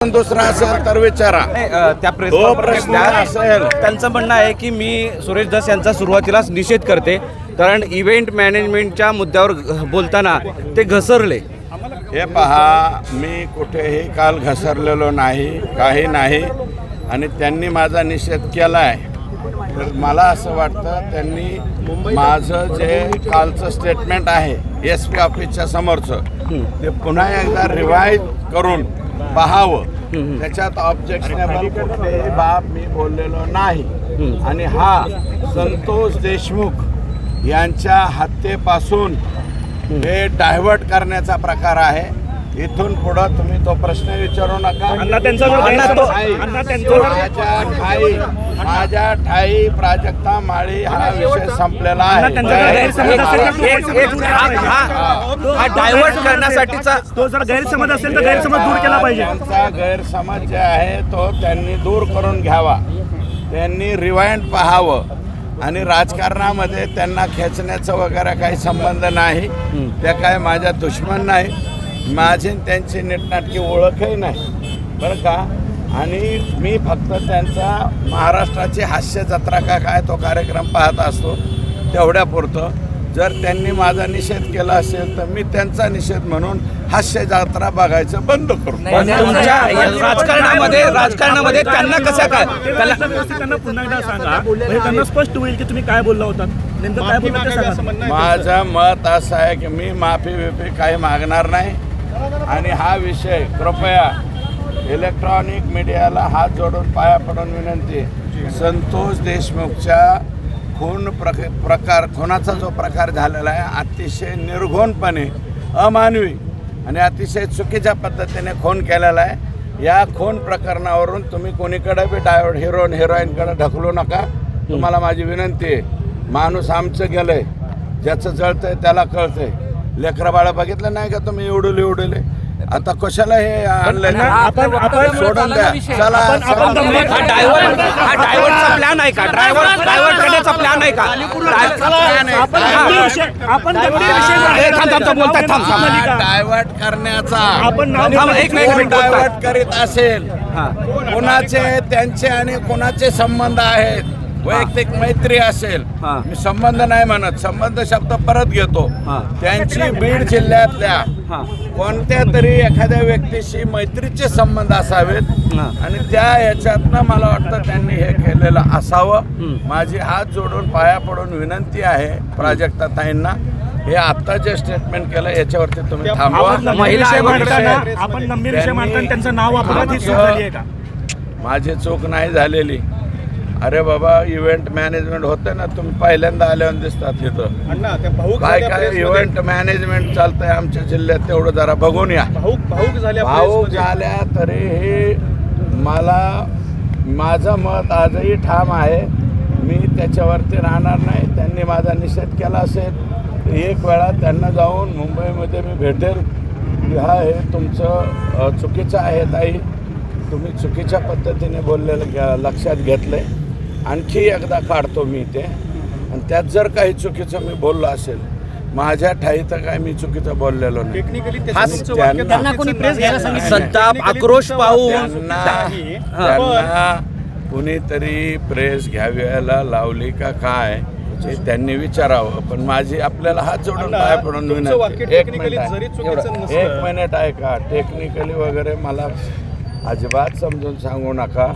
दुसरा असेल तर विचारा. त्या प्रेस तो प्रश्न असेल. त्यांचं म्हणणं आहे की मी सुरेश धस यांचा सुरुवातीलाच निषेध करते, कारण इव्हेंट मॅनेजमेंटच्या मुद्द्यावर बोलताना ते घसरले. हे पहा, मी कुठेही काल घसरलेलो नाही, काही नाही. आणि त्यांनी माझा निषेध केला आहे. तर मला असं वाटतं त्यांनी माझं जे कालचं स्टेटमेंट आहे SP ऑफिसच्या समोरचं ते पुन्हा एकदा रिवाईज करून पाहावं. त्याच्यात ऑब्जेक्शनेबल कुठलेही बाब मी बोललेलो नाही. आणि हा संतोष देशमुख यांच्या हत्येपासून हे डायव्हर्ट करण्याचा प्रकार आहे. इथून पुढं तुम्ही तो प्रश्न विचारू नका. माझ्या ठाई प्राजक्ता माळी हा विषय संपलेला आहे. हा डायव्हर्ट करण्यासाठीचा तो जर गैरसमज असेल तर गैरसमज दूर केला पाहिजे. त्यांचा गैरसमज जे आहे तो त्यांनी दूर करून घ्यावा. त्यांनी रिवाइंड पाहावं. आणि राजकारणामध्ये त्यांना खेचण्याचा वगैरे काही संबंध नाही. त्या काय माझ्या दुश्मन नाही. माझी त्यांची नीटनाटकी ओळखही नाही बरं का. आणि मी फक्त त्यांचा महाराष्ट्राची हास्य जत्रा का काय तो कार्यक्रम पाहत असतो तेवढ्यापुरतं. जर त्यांनी माझा निषेध केला असेल तर मी त्यांचा निषेध म्हणून हास्य जत्रा बघायचं बंद करू. तुमच्या राजकारणामध्ये त्यांना कसं काय त्यांना पुन्हा एकदा सांगा, म्हणजे त्यांना स्पष्ट होईल की तुम्ही काय बोलला होता, नेमकं काय बोलला ते सांगा. माझं मत असं आहे की मी माफी बिफी काही मागणार नाही. आणि हा विषय कृपया इलेक्ट्रॉनिक मीडियाला हात जोडून पाया पडून विनंती, संतोष देशमुखच्या खुनाचा जो प्रकार झालेला आहे अतिशय निर्घृणपणे अमानवी आणि अतिशय चुकीच्या पद्धतीने खून केलेला आहे. या खून प्रकरणावरून तुम्ही कोणीकडे बी हिरोईनकडे ढकलू नका. तुम्हाला माझी विनंती आहे. माणूस आमचं गेलंय, ज्याचं जळतंय त्याला कळतंय. लेकरं बाळं बघितलं नाही का तुम्ही उडवले. आता कशाला हे आणलंय? सोडून द्या. चला, हा डायव्हर्टचा प्लॅन आहे का? डायव्हर्ट करण्याचा प्लॅन आहे का? डायव्हर्ट करण्याचा आपण डायव्हर्ट करीत असेल कोणाचे त्यांचे आणि कोणाचे संबंध आहेत, वैयक्तिक मैत्री असेल, मी संबंध नाही म्हणत, संबंध शब्द परत घेतो. त्यांची बीड जिल्ह्यातल्या कोणत्या तरी एखाद्या व्यक्तीशी मैत्रीचे संबंध असावेत आणि त्या याच्यातनं मला वाटतं त्यांनी हे केलेलं असावं. माझी हात जोडून पाया पडून विनंती आहे प्राजक्ता ताईंना, हे आत्ता जे स्टेटमेंट केलं याच्यावरती तुम्ही थांबवा. आपण गंभीर विषय मांडताना त्यांचं नाव वापरण्यात ही चूक झाली आहे का? माझी चूक नाही झालेली. अरे बाबा, इव्हेंट मॅनेजमेंट होतं ना, तुम्ही पहिल्यांदा आल्यावर दिसतात तिथं काय काय इव्हेंट मॅनेजमेंट चालतंय आमच्या जिल्ह्यात, तेवढं जरा बघून या. भाऊक झाल्या तरीही मला माझं मत आजही ठाम आहे. मी त्याच्यावरती राहणार नाही. त्यांनी माझा निषेध केला असेल एक वेळा त्यांना जाऊन मुंबईमध्ये मी भेटेल की हा हे तुमचं चुकीचं आहे ताई, तुम्ही चुकीच्या पद्धतीने बोललेलं लक्षात घेतलंय. आणखी एकदा काढतो मी ते. आणि त्यात जर काही चुकीचं मी बोललो असेल माझ्या ठाई तर काय मी चुकीचं बोललेलो नाही. संताप आक्रोश पाहून त्यांना कुणीतरी प्रेस घ्यायला लावली का काय हे त्यांनी विचारावं. पण माझी आपल्याला हात जोडून पाय पडून विनंती, एक मिनिट आहे का, टेक्निकली वगैरे मला अजिबात समजून सांगू नका.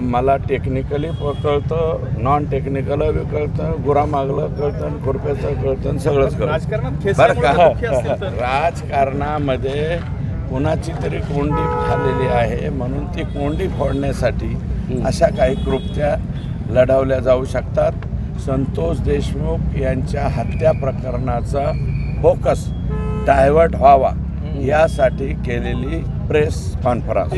मला टेक्निकली कळतं, नॉन टेक्निकल बी कळतं, गुरामागलं कळतं, खुरप्याचं कळतं, सगळंच कळतं बरं का. राजकारणामध्ये कुणाची तरी कोंडी झालेली आहे म्हणून ती कोंडी फोडण्यासाठी अशा काही कृत्या लढवल्या जाऊ शकतात. संतोष देशमुख यांच्या हत्या प्रकरणाचा फोकस डायव्हर्ट व्हावा यासाठी केलेली प्रेस कॉन्फरन्स.